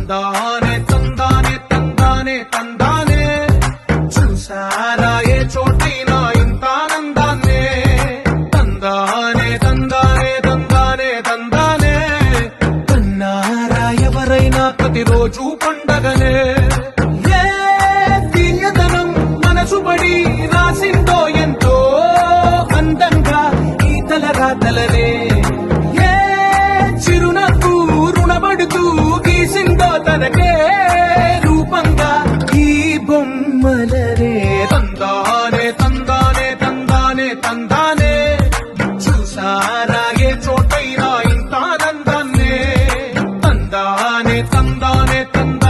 తందానే తందానే తందానే తందానే చూసారా ఏ చోటైనా ఇంత ఆనందాన్నే తందానే తందానే తందానే తందానే కన్నారా ఎవరైనా ప్రతిరోజు పండగనే ఏ తీయదనం మనసుబడి రాసిందో ఎంతో అందంగా ఈ తలరాతలనే ఏ చిరునవ్వు రుణపడుతూ గీసిందో తనకే రూపంగా ఈ బొమ్మలనే తందానే తందానే తందానే తందానే చూసారా ఏ చోటైనా ఇంత ఆనందాన్నే తందానే తందానే తందానే